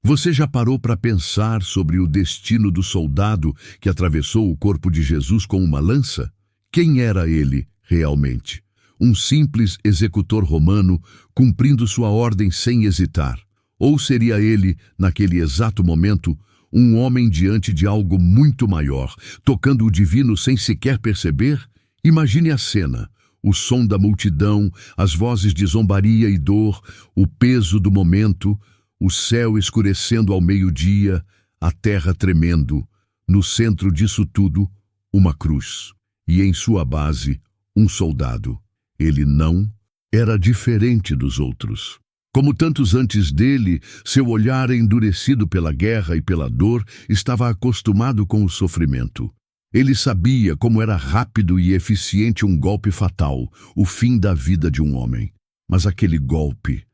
Você já parou para pensar sobre o destino do soldado que atravessou o corpo de Jesus com uma lança? Quem era ele realmente? Um simples executor romano cumprindo sua ordem sem hesitar? Ou seria ele, naquele exato momento, um homem diante de algo muito maior, tocando o divino sem sequer perceber? Imagine a cena. O som da multidão, as vozes de zombaria e dor, o peso do momento, o céu escurecendo ao meio-dia, a terra tremendo. No centro disso tudo, uma cruz. E em sua base, um soldado. Ele não era diferente dos outros. Como tantos antes dele, seu olhar endurecido pela guerra e pela dor estava acostumado com o sofrimento. Ele sabia como era rápido e eficiente um golpe fatal, o fim da vida de um homem. Mas aquele golpe,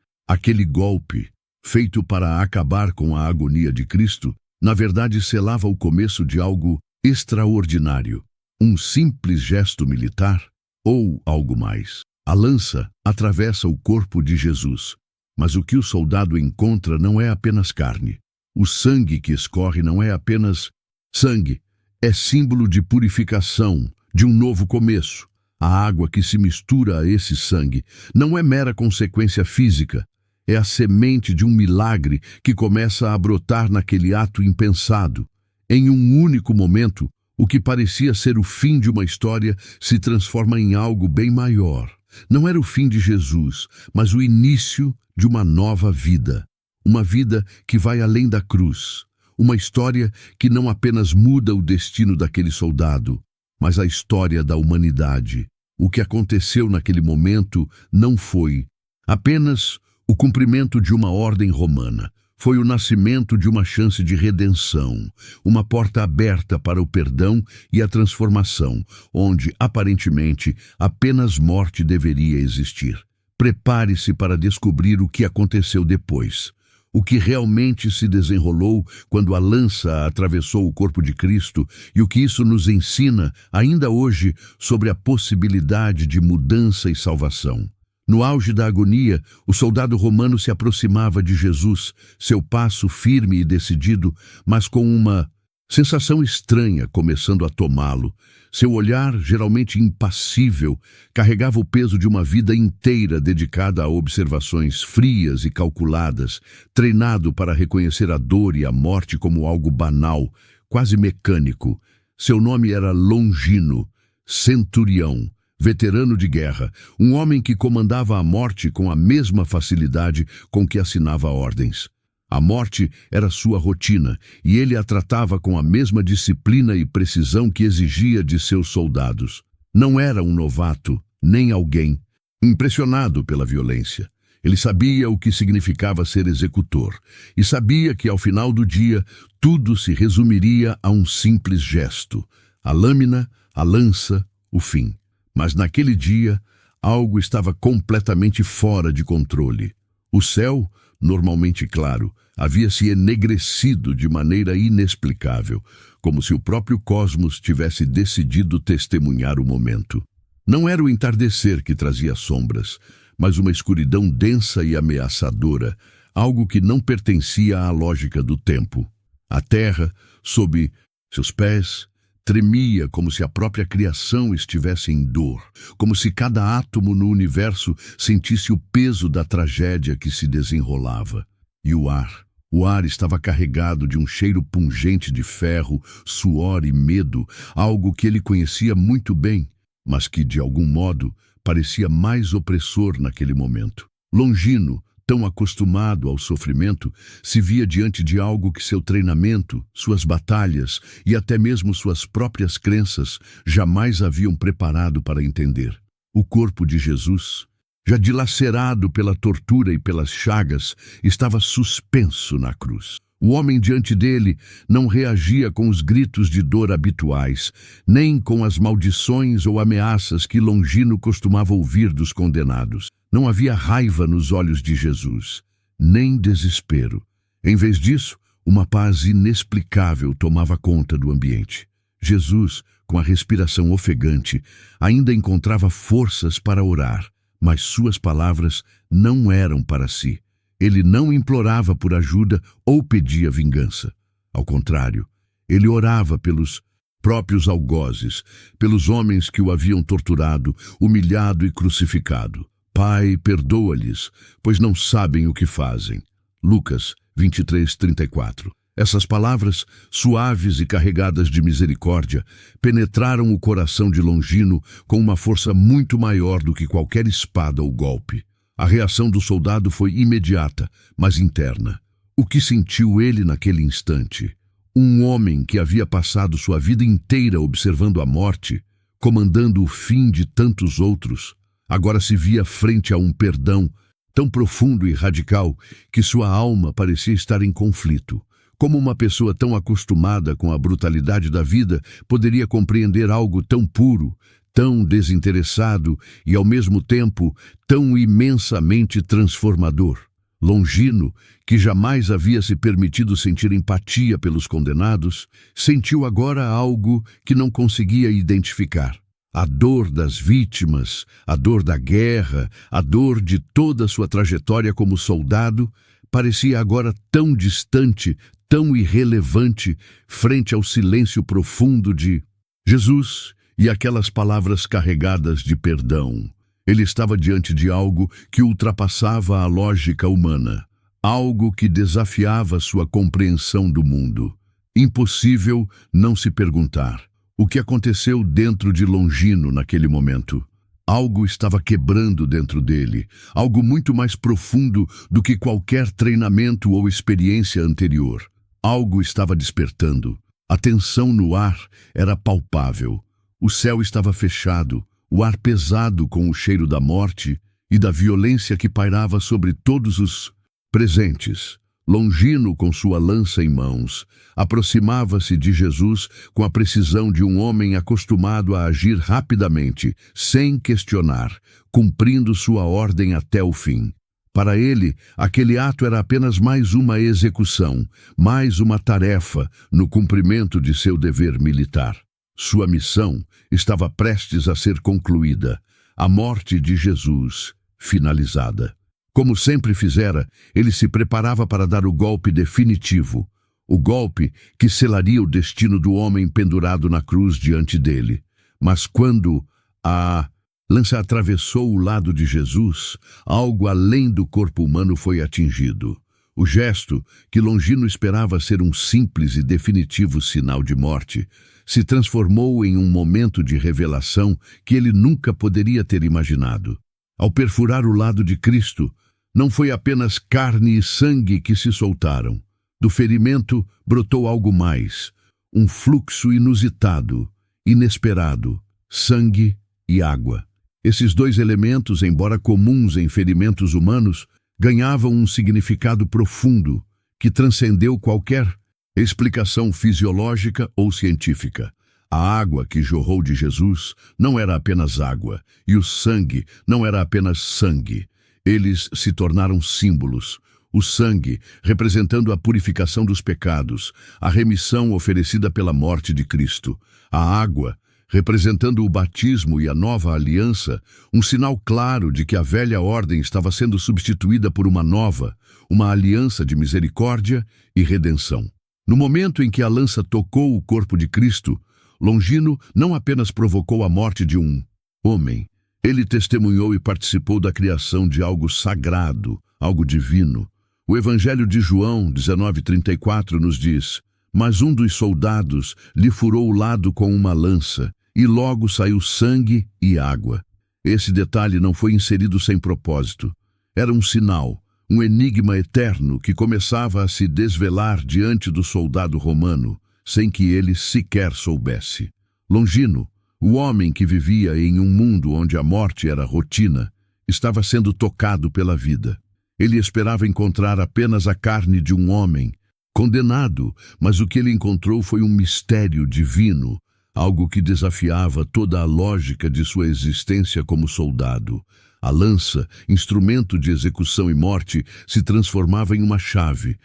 feito para acabar com a agonia de Cristo, na verdade selava o começo de algo extraordinário. Um simples gesto militar ou algo mais. A lança atravessa o corpo de Jesus, mas o que o soldado encontra não é apenas carne. O sangue que escorre não é apenas sangue. É símbolo de purificação, de um novo começo. A água que se mistura a esse sangue não é mera consequência física, é a semente de um milagre que começa a brotar naquele ato impensado. Em um único momento, o que parecia ser o fim de uma história se transforma em algo bem maior. Não era o fim de Jesus, mas o início de uma nova vida. Uma vida que vai além da cruz. Uma história que não apenas muda o destino daquele soldado, mas a história da humanidade. O que aconteceu naquele momento não foi apenas o cumprimento de uma ordem romana. Foi o nascimento de uma chance de redenção, uma porta aberta para o perdão e a transformação, onde, aparentemente, apenas morte deveria existir. Prepare-se para descobrir o que aconteceu depois. O que realmente se desenrolou quando a lança atravessou o corpo de Cristo e o que isso nos ensina, ainda hoje, sobre a possibilidade de mudança e salvação. No auge da agonia, o soldado romano se aproximava de Jesus, seu passo firme e decidido, mas com uma sensação estranha começando a tomá-lo. Seu olhar, geralmente impassível, carregava o peso de uma vida inteira dedicada a observações frias e calculadas, treinado para reconhecer a dor e a morte como algo banal, quase mecânico. Seu nome era Longino, centurião, veterano de guerra, um homem que comandava a morte com a mesma facilidade com que assinava ordens. A morte era sua rotina, e ele a tratava com a mesma disciplina e precisão que exigia de seus soldados. Não era um novato, nem alguém impressionado pela violência. Ele sabia o que significava ser executor, e sabia que, ao final do dia, tudo se resumiria a um simples gesto: a lâmina, a lança, o fim. Mas naquele dia, algo estava completamente fora de controle. O céu, normalmente claro, havia se enegrecido de maneira inexplicável, como se o próprio cosmos tivesse decidido testemunhar o momento. Não era o entardecer que trazia sombras, mas uma escuridão densa e ameaçadora, algo que não pertencia à lógica do tempo. A terra, sob seus pés, tremia como se a própria criação estivesse em dor, como se cada átomo no universo sentisse o peso da tragédia que se desenrolava. E o ar estava carregado de um cheiro pungente de ferro, suor e medo, algo que ele conhecia muito bem, mas que, de algum modo, parecia mais opressor naquele momento. Longino, tão acostumado ao sofrimento, se via diante de algo que seu treinamento, suas batalhas e até mesmo suas próprias crenças jamais haviam preparado para entender. O corpo de Jesus, já dilacerado pela tortura e pelas chagas, estava suspenso na cruz. O homem diante dele não reagia com os gritos de dor habituais, nem com as maldições ou ameaças que Longino costumava ouvir dos condenados. Não havia raiva nos olhos de Jesus, nem desespero. Em vez disso, uma paz inexplicável tomava conta do ambiente. Jesus, com a respiração ofegante, ainda encontrava forças para orar, mas suas palavras não eram para si. Ele não implorava por ajuda ou pedia vingança. Ao contrário, ele orava pelos próprios algozes, pelos homens que o haviam torturado, humilhado e crucificado. Pai, perdoa-lhes, pois não sabem o que fazem. Lucas 23:34. Essas palavras, suaves e carregadas de misericórdia, penetraram o coração de Longino com uma força muito maior do que qualquer espada ou golpe. A reação do soldado foi imediata, mas interna. O que sentiu ele naquele instante? Um homem que havia passado sua vida inteira observando a morte, comandando o fim de tantos outros, agora se via frente a um perdão tão profundo e radical que sua alma parecia estar em conflito. Como uma pessoa tão acostumada com a brutalidade da vida poderia compreender algo tão puro, tão desinteressado e, ao mesmo tempo, tão imensamente transformador? Longino, que jamais havia se permitido sentir empatia pelos condenados, sentiu agora algo que não conseguia identificar. A dor das vítimas, a dor da guerra, a dor de toda a sua trajetória como soldado, parecia agora tão distante, tão irrelevante, frente ao silêncio profundo de Jesus e aquelas palavras carregadas de perdão. Ele estava diante de algo que ultrapassava a lógica humana, algo que desafiava sua compreensão do mundo. Impossível não se perguntar o que aconteceu dentro de Longino naquele momento. Algo estava quebrando dentro dele, algo muito mais profundo do que qualquer treinamento ou experiência anterior. Algo estava despertando. A tensão no ar era palpável. O céu estava fechado, o ar pesado com o cheiro da morte e da violência que pairava sobre todos os presentes. Longino, com sua lança em mãos, aproximava-se de Jesus com a precisão de um homem acostumado a agir rapidamente, sem questionar, cumprindo sua ordem até o fim. Para ele, aquele ato era apenas mais uma execução, mais uma tarefa no cumprimento de seu dever militar. Sua missão estava prestes a ser concluída, a morte de Jesus finalizada. Como sempre fizera, ele se preparava para dar o golpe definitivo, o golpe que selaria o destino do homem pendurado na cruz diante dele. Mas quando a lança atravessou o lado de Jesus, algo além do corpo humano foi atingido. O gesto, que Longino esperava ser um simples e definitivo sinal de morte, se transformou em um momento de revelação que ele nunca poderia ter imaginado. Ao perfurar o lado de Cristo, não foi apenas carne e sangue que se soltaram. Do ferimento brotou algo mais, um fluxo inusitado, inesperado, sangue e água. Esses dois elementos, embora comuns em ferimentos humanos, ganhavam um significado profundo que transcendeu qualquer explicação fisiológica ou científica. A água que jorrou de Jesus não era apenas água, e o sangue não era apenas sangue. Eles se tornaram símbolos. O sangue, representando a purificação dos pecados, a remissão oferecida pela morte de Cristo. A água, representando o batismo e a nova aliança, um sinal claro de que a velha ordem estava sendo substituída por uma nova, uma aliança de misericórdia e redenção. No momento em que a lança tocou o corpo de Cristo, Longino não apenas provocou a morte de um homem, ele testemunhou e participou da criação de algo sagrado, algo divino. O Evangelho de João 19:34 nos diz: "Mas um dos soldados lhe furou o lado com uma lança, e logo saiu sangue e água." Esse detalhe não foi inserido sem propósito. Era um sinal, um enigma eterno que começava a se desvelar diante do soldado romano, sem que ele sequer soubesse. Longino, o homem que vivia em um mundo onde a morte era rotina, estava sendo tocado pela vida. Ele esperava encontrar apenas a carne de um homem, condenado, mas o que ele encontrou foi um mistério divino, algo que desafiava toda a lógica de sua existência como soldado. A lança, instrumento de execução e morte, se transformava em uma chave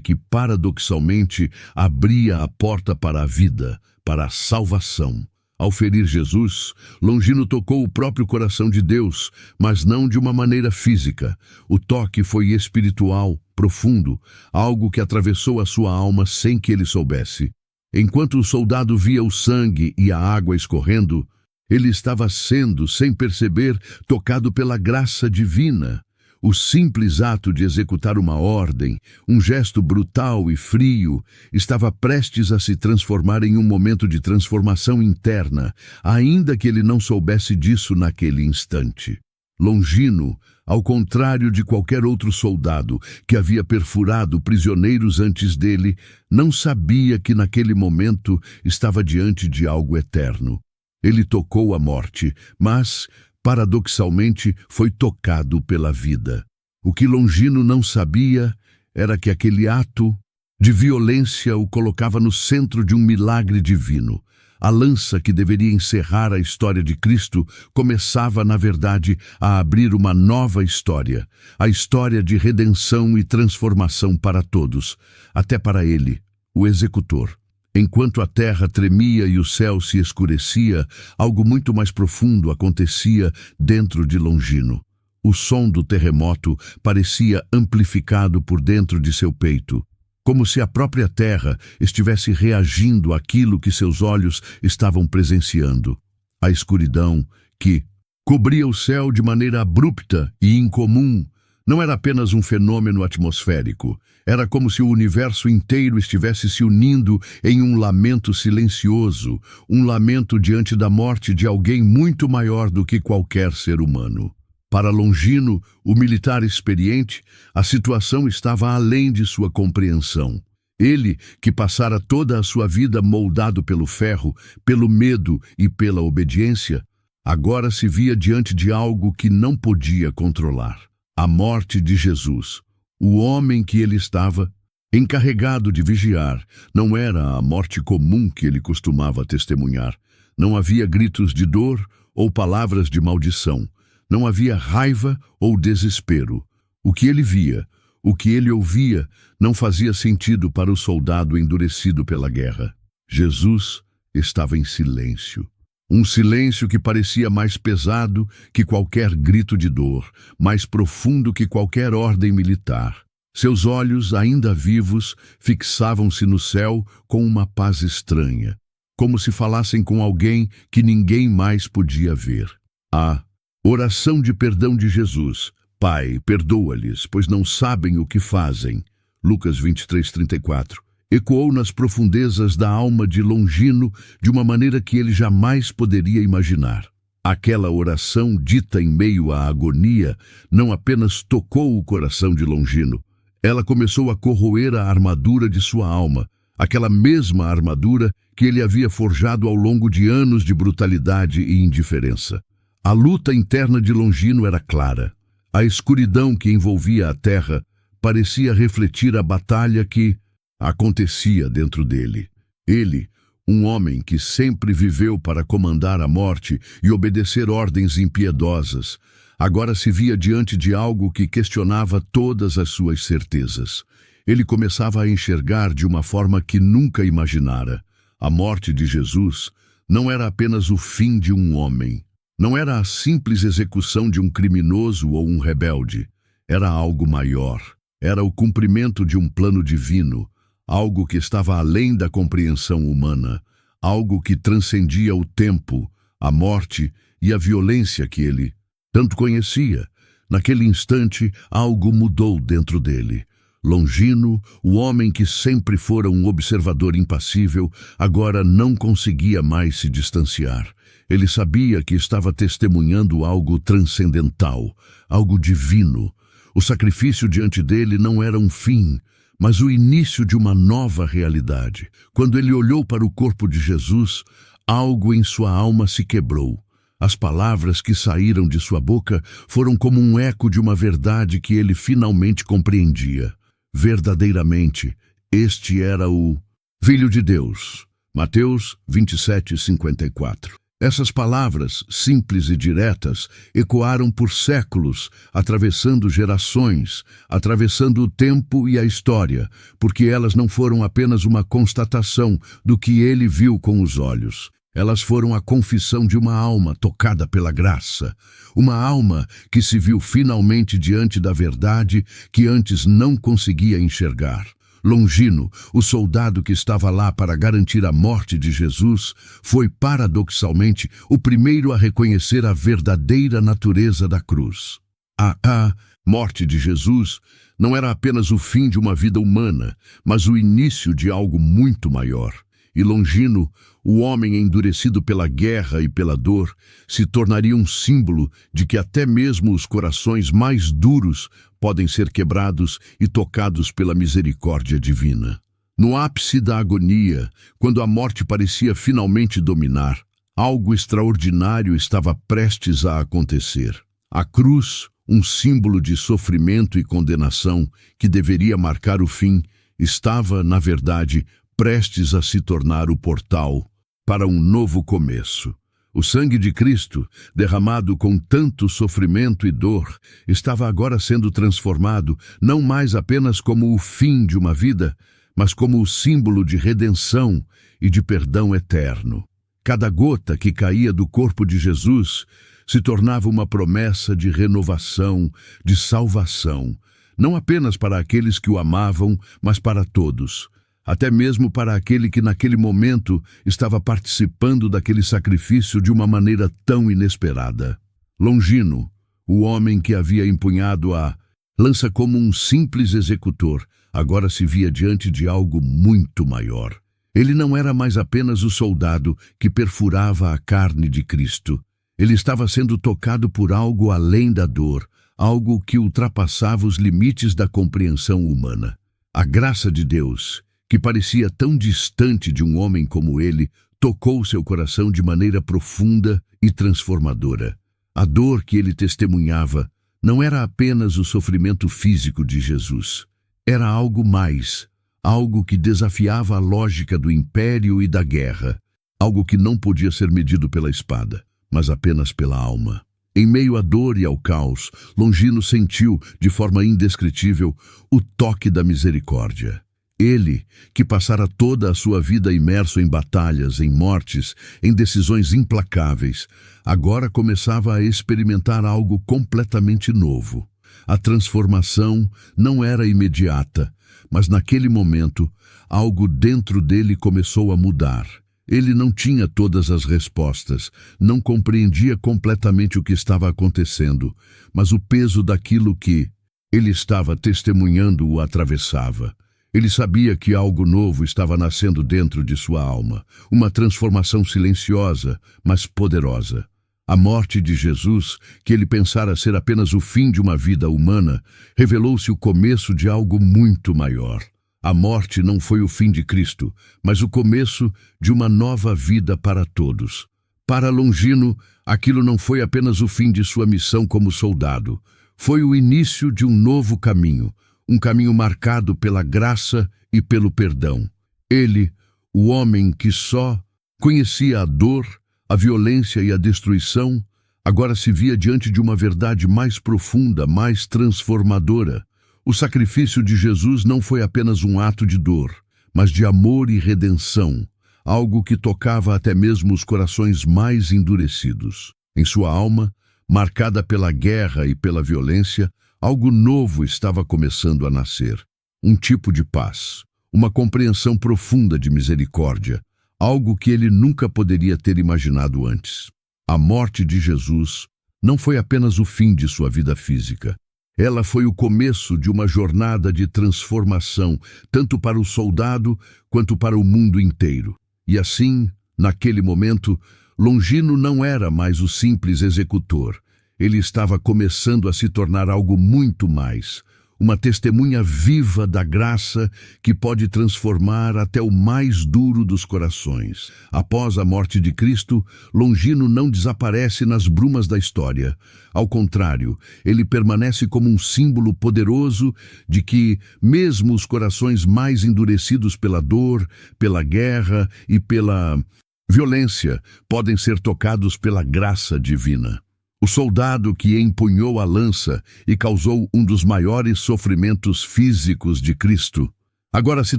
que paradoxalmente abria a porta para a vida, para a salvação. Ao ferir Jesus, Longino tocou o próprio coração de Deus, mas não de uma maneira física. O toque foi espiritual, profundo, algo que atravessou a sua alma sem que ele soubesse. Enquanto o soldado via o sangue e a água escorrendo, ele estava sendo, sem perceber, tocado pela graça divina. O simples ato de executar uma ordem, um gesto brutal e frio, estava prestes a se transformar em um momento de transformação interna, ainda que ele não soubesse disso naquele instante. Longino, ao contrário de qualquer outro soldado que havia perfurado prisioneiros antes dele, não sabia que naquele momento estava diante de algo eterno. Ele tocou a morte, mas, paradoxalmente, foi tocado pela vida. O que Longino não sabia era que aquele ato de violência o colocava no centro de um milagre divino. A lança que deveria encerrar a história de Cristo começava, na verdade, a abrir uma nova história, a história de redenção e transformação para todos, até para ele, o executor. Enquanto a terra tremia e o céu se escurecia, algo muito mais profundo acontecia dentro de Longino. O som do terremoto parecia amplificado por dentro de seu peito, como se a própria terra estivesse reagindo àquilo que seus olhos estavam presenciando. A escuridão, que cobria o céu de maneira abrupta e incomum, não era apenas um fenômeno atmosférico. Era como se o universo inteiro estivesse se unindo em um lamento silencioso, um lamento diante da morte de alguém muito maior do que qualquer ser humano. Para Longino, o militar experiente, a situação estava além de sua compreensão. Ele, que passara toda a sua vida moldado pelo ferro, pelo medo e pela obediência, agora se via diante de algo que não podia controlar. A morte de Jesus. O homem que ele estava, encarregado de vigiar, não era a morte comum que ele costumava testemunhar. Não havia gritos de dor ou palavras de maldição. Não havia raiva ou desespero. O que ele via, o que ele ouvia, não fazia sentido para o soldado endurecido pela guerra. Jesus estava em silêncio. Um silêncio que parecia mais pesado que qualquer grito de dor, mais profundo que qualquer ordem militar. Seus olhos, ainda vivos, fixavam-se no céu com uma paz estranha, como se falassem com alguém que ninguém mais podia ver. A oração de perdão de Jesus. Pai, perdoa-lhes, pois não sabem o que fazem. Lucas 23:34. Ecoou nas profundezas da alma de Longino de uma maneira que ele jamais poderia imaginar. Aquela oração, dita em meio à agonia, não apenas tocou o coração de Longino, ela começou a corroer a armadura de sua alma, aquela mesma armadura que ele havia forjado ao longo de anos de brutalidade e indiferença. A luta interna de Longino era clara. A escuridão que envolvia a terra parecia refletir a batalha que acontecia dentro dele. Ele, um homem que sempre viveu para comandar a morte e obedecer ordens impiedosas, agora se via diante de algo que questionava todas as suas certezas. Ele começava a enxergar de uma forma que nunca imaginara. A morte de Jesus não era apenas o fim de um homem. Não era a simples execução de um criminoso ou um rebelde. Era algo maior. Era o cumprimento de um plano divino, algo que estava além da compreensão humana, algo que transcendia o tempo, a morte e a violência que ele tanto conhecia. Naquele instante, algo mudou dentro dele. Longino, o homem que sempre fora um observador impassível, agora não conseguia mais se distanciar. Ele sabia que estava testemunhando algo transcendental, algo divino. O sacrifício diante dele não era um fim, mas o início de uma nova realidade. Quando ele olhou para o corpo de Jesus, algo em sua alma se quebrou. As palavras que saíram de sua boca foram como um eco de uma verdade que ele finalmente compreendia. Verdadeiramente, este era o Filho de Deus. Mateus 27:54. Essas palavras, simples e diretas, ecoaram por séculos, atravessando gerações, atravessando o tempo e a história, porque elas não foram apenas uma constatação do que ele viu com os olhos. Elas foram a confissão de uma alma tocada pela graça, uma alma que se viu finalmente diante da verdade que antes não conseguia enxergar. Longino, o soldado que estava lá para garantir a morte de Jesus, foi paradoxalmente o primeiro a reconhecer a verdadeira natureza da cruz. A morte de Jesus não era apenas o fim de uma vida humana, mas o início de algo muito maior. E Longino, o homem endurecido pela guerra e pela dor, se tornaria um símbolo de que até mesmo os corações mais duros podem ser quebrados e tocados pela misericórdia divina. No ápice da agonia, quando a morte parecia finalmente dominar, algo extraordinário estava prestes a acontecer. A cruz, um símbolo de sofrimento e condenação que deveria marcar o fim, estava, na verdade, prestes a se tornar o portal para um novo começo. O sangue de Cristo, derramado com tanto sofrimento e dor, estava agora sendo transformado não mais apenas como o fim de uma vida, mas como o símbolo de redenção e de perdão eterno. Cada gota que caía do corpo de Jesus se tornava uma promessa de renovação, de salvação, não apenas para aqueles que o amavam, mas para todos. Até mesmo para aquele que naquele momento estava participando daquele sacrifício de uma maneira tão inesperada. Longino, o homem que havia empunhado a lança como um simples executor, agora se via diante de algo muito maior. Ele não era mais apenas o soldado que perfurava a carne de Cristo. Ele estava sendo tocado por algo além da dor, algo que ultrapassava os limites da compreensão humana. A graça de Deus, que parecia tão distante de um homem como ele, tocou seu coração de maneira profunda e transformadora. A dor que ele testemunhava não era apenas o sofrimento físico de Jesus. Era algo mais, algo que desafiava a lógica do império e da guerra, algo que não podia ser medido pela espada, mas apenas pela alma. Em meio à dor e ao caos, Longino sentiu, de forma indescritível, o toque da misericórdia. Ele, que passara toda a sua vida imerso em batalhas, em mortes, em decisões implacáveis, agora começava a experimentar algo completamente novo. A transformação não era imediata, mas naquele momento, algo dentro dele começou a mudar. Ele não tinha todas as respostas, não compreendia completamente o que estava acontecendo, mas o peso daquilo que ele estava testemunhando o atravessava. Ele sabia que algo novo estava nascendo dentro de sua alma, uma transformação silenciosa, mas poderosa. A morte de Jesus, que ele pensara ser apenas o fim de uma vida humana, revelou-se o começo de algo muito maior. A morte não foi o fim de Cristo, mas o começo de uma nova vida para todos. Para Longino, aquilo não foi apenas o fim de sua missão como soldado. Foi o início de um novo caminho, um caminho marcado pela graça e pelo perdão. Ele, o homem que só conhecia a dor, a violência e a destruição, agora se via diante de uma verdade mais profunda, mais transformadora. O sacrifício de Jesus não foi apenas um ato de dor, mas de amor e redenção, algo que tocava até mesmo os corações mais endurecidos. Em sua alma, marcada pela guerra e pela violência, algo novo estava começando a nascer. Um tipo de paz, uma compreensão profunda de misericórdia, algo que ele nunca poderia ter imaginado antes. A morte de Jesus não foi apenas o fim de sua vida física. Ela foi o começo de uma jornada de transformação, tanto para o soldado quanto para o mundo inteiro. E assim, naquele momento, Longino não era mais o simples executor. Ele estava começando a se tornar algo muito mais, uma testemunha viva da graça que pode transformar até o mais duro dos corações. Após a morte de Cristo, Longino não desaparece nas brumas da história. Ao contrário, ele permanece como um símbolo poderoso de que, mesmo os corações mais endurecidos pela dor, pela guerra e pela violência, podem ser tocados pela graça divina. O soldado que empunhou a lança e causou um dos maiores sofrimentos físicos de Cristo, agora se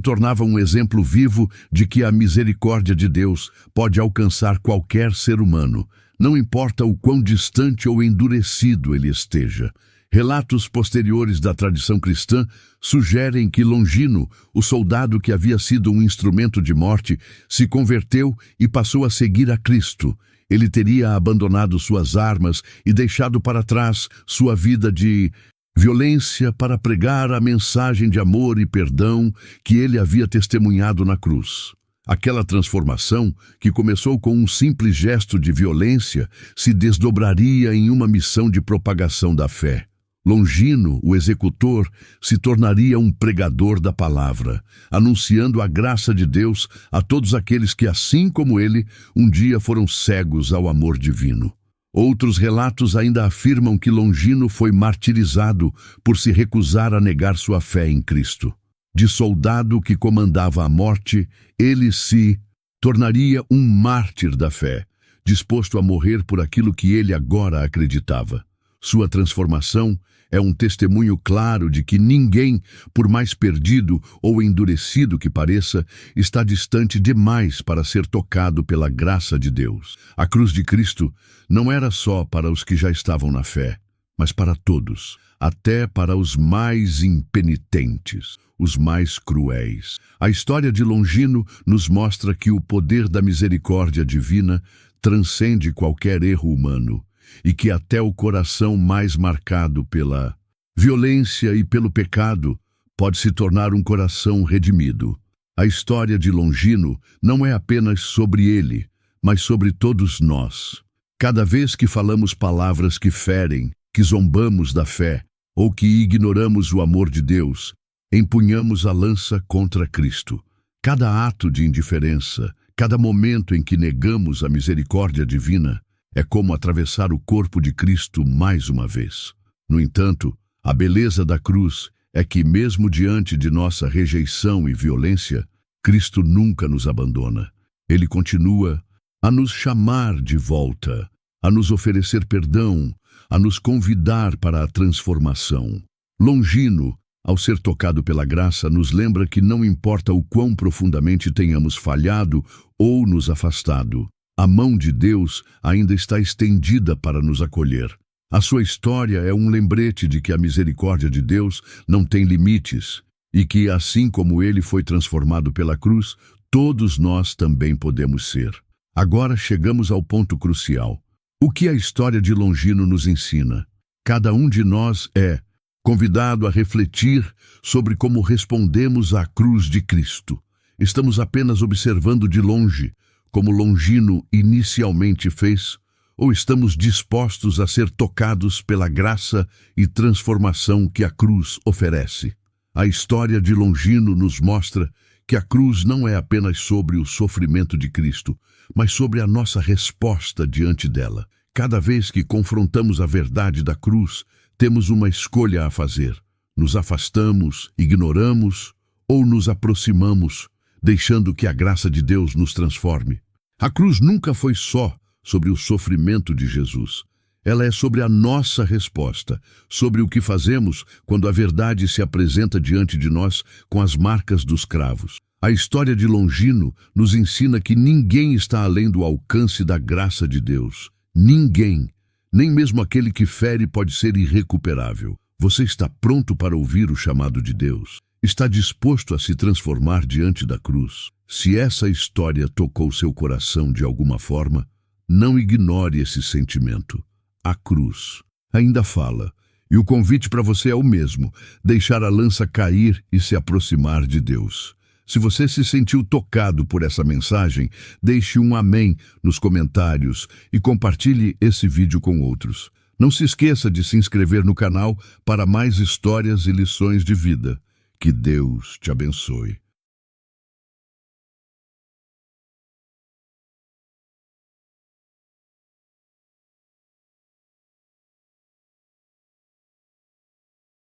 tornava um exemplo vivo de que a misericórdia de Deus pode alcançar qualquer ser humano, não importa o quão distante ou endurecido ele esteja. Relatos posteriores da tradição cristã sugerem que Longino, o soldado que havia sido um instrumento de morte, se converteu e passou a seguir a Cristo. Ele teria abandonado suas armas e deixado para trás sua vida de violência para pregar a mensagem de amor e perdão que ele havia testemunhado na cruz. Aquela transformação, que começou com um simples gesto de violência, se desdobraria em uma missão de propagação da fé. Longino, o executor, se tornaria um pregador da palavra, anunciando a graça de Deus a todos aqueles que, assim como ele, um dia foram cegos ao amor divino. Outros relatos ainda afirmam que Longino foi martirizado por se recusar a negar sua fé em Cristo. De soldado que comandava a morte, ele se tornaria um mártir da fé, disposto a morrer por aquilo que ele agora acreditava. Sua transformação é um testemunho claro de que ninguém, por mais perdido ou endurecido que pareça, está distante demais para ser tocado pela graça de Deus. A cruz de Cristo não era só para os que já estavam na fé, mas para todos, até para os mais impenitentes, os mais cruéis. A história de Longino nos mostra que o poder da misericórdia divina transcende qualquer erro humano, e que até o coração mais marcado pela violência e pelo pecado pode se tornar um coração redimido. A história de Longino não é apenas sobre ele, mas sobre todos nós. Cada vez que falamos palavras que ferem, que zombamos da fé, ou que ignoramos o amor de Deus, empunhamos a lança contra Cristo. Cada ato de indiferença, cada momento em que negamos a misericórdia divina, é como atravessar o corpo de Cristo mais uma vez. No entanto, a beleza da cruz é que, mesmo diante de nossa rejeição e violência, Cristo nunca nos abandona. Ele continua a nos chamar de volta, a nos oferecer perdão, a nos convidar para a transformação. Longino, ao ser tocado pela graça, nos lembra que não importa o quão profundamente tenhamos falhado ou nos afastado, a mão de Deus ainda está estendida para nos acolher. A sua história é um lembrete de que a misericórdia de Deus não tem limites e que, assim como ele foi transformado pela cruz, todos nós também podemos ser. Agora chegamos ao ponto crucial. O que a história de Longino nos ensina? Cada um de nós é convidado a refletir sobre como respondemos à cruz de Cristo. Estamos apenas observando de longe, como Longino inicialmente fez, ou estamos dispostos a ser tocados pela graça e transformação que a cruz oferece? A história de Longino nos mostra que a cruz não é apenas sobre o sofrimento de Cristo, mas sobre a nossa resposta diante dela. Cada vez que confrontamos a verdade da cruz, temos uma escolha a fazer. Nos afastamos, ignoramos ou nos aproximamos, deixando que a graça de Deus nos transforme. A cruz nunca foi só sobre o sofrimento de Jesus. Ela é sobre a nossa resposta, sobre o que fazemos quando a verdade se apresenta diante de nós com as marcas dos cravos. A história de Longino nos ensina que ninguém está além do alcance da graça de Deus. Ninguém, nem mesmo aquele que fere, pode ser irrecuperável. Você está pronto para ouvir o chamado de Deus? Está disposto a se transformar diante da cruz? Se essa história tocou seu coração de alguma forma, não ignore esse sentimento. A cruz ainda fala, e o convite para você é o mesmo: deixar a lança cair e se aproximar de Deus. Se você se sentiu tocado por essa mensagem, deixe um amém nos comentários e compartilhe esse vídeo com outros. Não se esqueça de se inscrever no canal para mais histórias e lições de vida. Que Deus te abençoe.